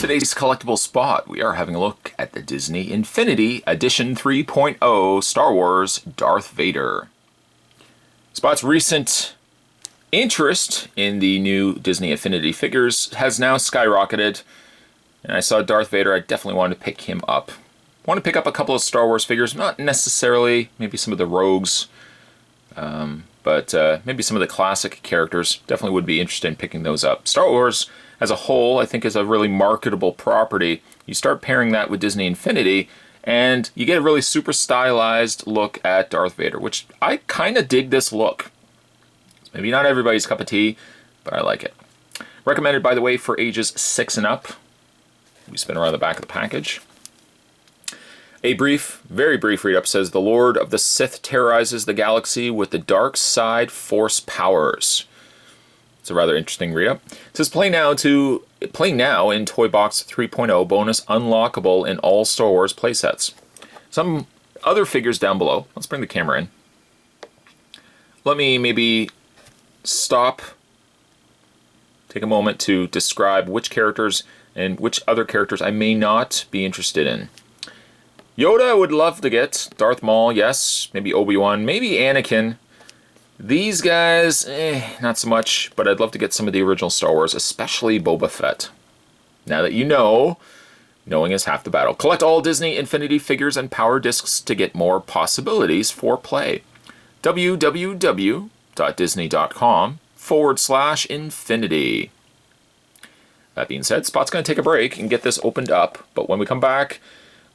today's collectible spot, we are having a look at the Disney Infinity Edition 3.0 Star Wars Darth Vader. Spot's recent interest in the new Disney Infinity figures has now skyrocketed, and I saw Darth Vader. I definitely wanted to pick him up. I want to pick up a couple of Star Wars figures, not necessarily maybe some of the rogues, but maybe some of the classic characters. Definitely would be interested in picking those up. Star Wars as a whole, I think, is a really marketable property. You start pairing that with Disney Infinity, and you get a really super stylized look at Darth Vader, which I kind of dig this look. It's maybe not everybody's cup of tea, but I like it. Recommended, by the way, for ages 6 and up. We spin around the back of the package. A brief, very brief read-up says, the Lord of the Sith terrorizes the galaxy with the dark side force powers. It's a rather interesting read-up. It says, play now in Toy Box 3.0, bonus unlockable in all Star Wars playsets. Some other figures down below. Let's bring the camera in. Let me maybe stop, take a moment to describe which characters and which other characters I may not be interested in. Yoda I would love to get. Darth Maul, yes. Maybe Obi-Wan. Maybe Anakin. These guys, not so much, but I'd love to get some of the original Star Wars, especially Boba Fett. Now that you know, knowing is half the battle. Collect all Disney Infinity figures and power discs to get more possibilities for play. www.disney.com/infinity. That being said, Spot's going to take a break and get this opened up, but when we come back,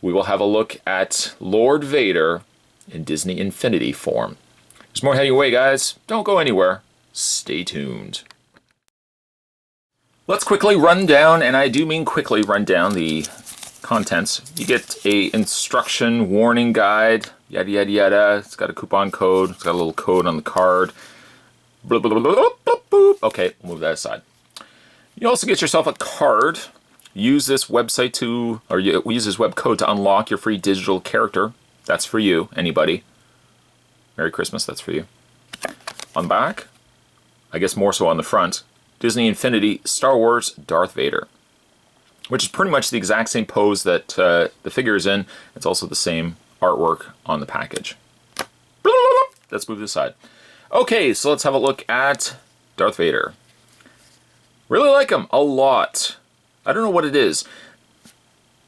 we will have a look at Lord Vader in Disney Infinity form. There's more heading away, guys. Don't go anywhere. Stay tuned. Let's quickly run down, and I do mean quickly run down, the contents. You get a instruction warning guide, yada yada yada. It's got a coupon code. It's got a little code on the card. Blah, blah, blah, blah, blah, blah. Okay, we'll move that aside. You also get yourself a card. Use this website use this web code to unlock your free digital character. That's for you, anybody. Merry Christmas, that's for you. On the back, I guess more so on the front, Disney Infinity Star Wars Darth Vader, which is pretty much the exact same pose that the figure is in. It's also the same artwork on the package. Let's move this aside. Okay, so let's have a look at Darth Vader. Really like him a lot. I don't know what it is.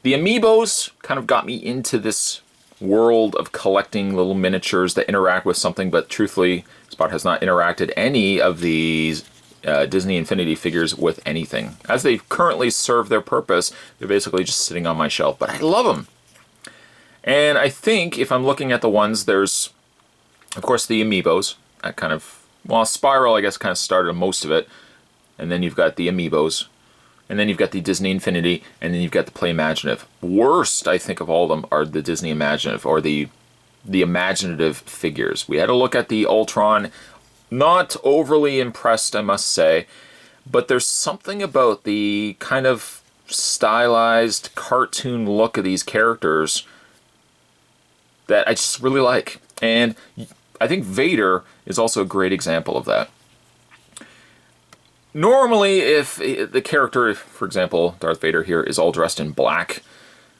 The amiibos kind of got me into this world of collecting little miniatures that interact with something, but truthfully, Spot has not interacted any of these Disney Infinity figures with anything. As they currently serve their purpose, they're basically just sitting on my shelf, but I love them. And I think if I'm looking at the ones, there's, of course, the amiibos. That kind of, well, Spiral, I guess, kind of started most of it. And then you've got the amiibos. And then you've got the Disney Infinity, and then you've got the Play Imaginative. Worst, I think, of all of them are the Disney Imaginative, or the imaginative figures. We had a look at the Ultron. Not overly impressed, I must say, but there's something about the kind of stylized cartoon look of these characters that I just really like. And I think Vader is also a great example of that. Normally, if the character, for example, Darth Vader here, is all dressed in black,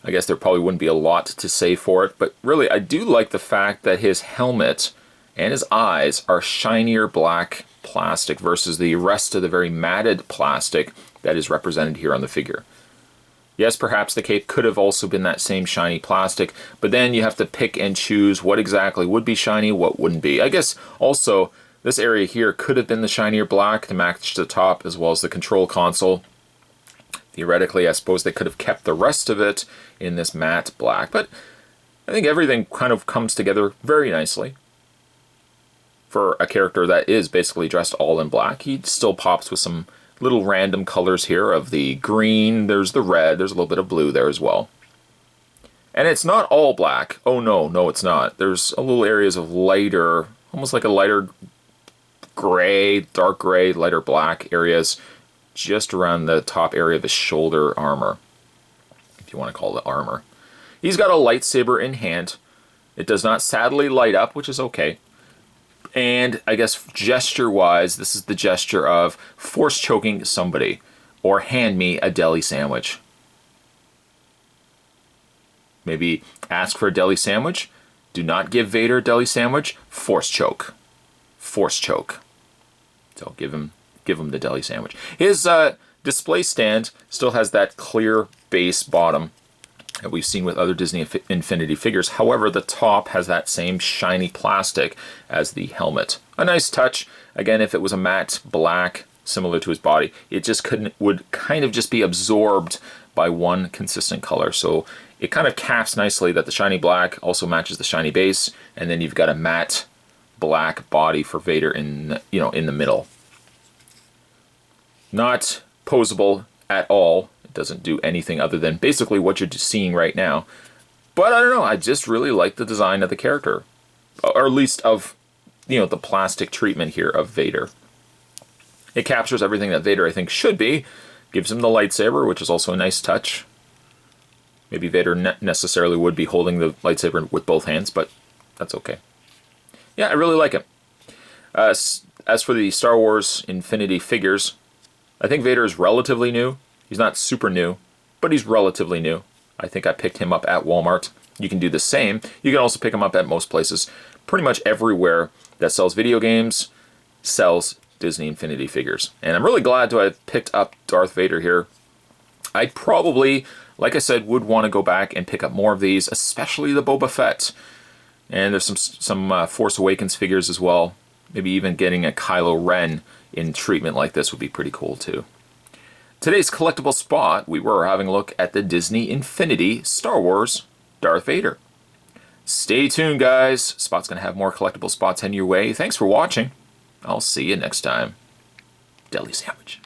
I guess there probably wouldn't be a lot to say for it, but really I do like the fact that his helmet and his eyes are shinier black plastic versus the rest of the very matted plastic that is represented here on the figure. Yes, perhaps the cape could have also been that same shiny plastic, but then you have to pick and choose what exactly would be shiny, what wouldn't be. I guess also this area here could have been the shinier black to match the top as well as the control console. Theoretically, I suppose they could have kept the rest of it in this matte black, but I think everything kind of comes together very nicely. For a character that is basically dressed all in black, he still pops with some little random colors here of the green, there's the red, there's a little bit of blue there as well. And it's not all black. Oh no, it's not. There's a little areas of lighter, almost like a lighter gray, dark gray, lighter black areas just around the top area of his shoulder armor, if you want to call it armor. He's got a lightsaber in hand. It does not sadly light up, which is okay. And I guess gesture-wise, this is the gesture of force choking somebody, or hand me a deli sandwich. Maybe ask for a deli sandwich. Do not give Vader a deli sandwich. Force choke. Force choke. So give him the deli sandwich. His display stand still has that clear base bottom that we've seen with other Disney Infinity figures. However, the top has that same shiny plastic as the helmet. A nice touch. Again, if it was a matte black, similar to his body, it just would kind of just be absorbed by one consistent color. So it kind of caps nicely that the shiny black also matches the shiny base, and then you've got a matte black body for Vader in the middle. Not posable at all. It doesn't do anything other than basically what you're just seeing right now. But I don't know, I just really like the design of the character. Or at least of, the plastic treatment here of Vader. It captures everything that Vader, I think, should be. Gives him the lightsaber, which is also a nice touch. Maybe Vader necessarily would be holding the lightsaber with both hands, but that's okay. Yeah, I really like it. As for the Star Wars Infinity figures, I think Vader is relatively new. He's not super new, but he's relatively new. I think I picked him up at Walmart. You can do the same. You can also pick him up at most places. Pretty much everywhere that sells video games sells Disney Infinity figures. And I'm really glad to have picked up Darth Vader here. I probably, like I said, would want to go back and pick up more of these, especially the Boba Fett. And there's some Force Awakens figures as well. Maybe even getting a Kylo Ren in treatment like this would be pretty cool too. Today's collectible spot, we were having a look at the Disney Infinity Star Wars Darth Vader. Stay tuned, guys. Spot's going to have more collectible spots heading your way. Thanks for watching. I'll see you next time. Deli sandwich.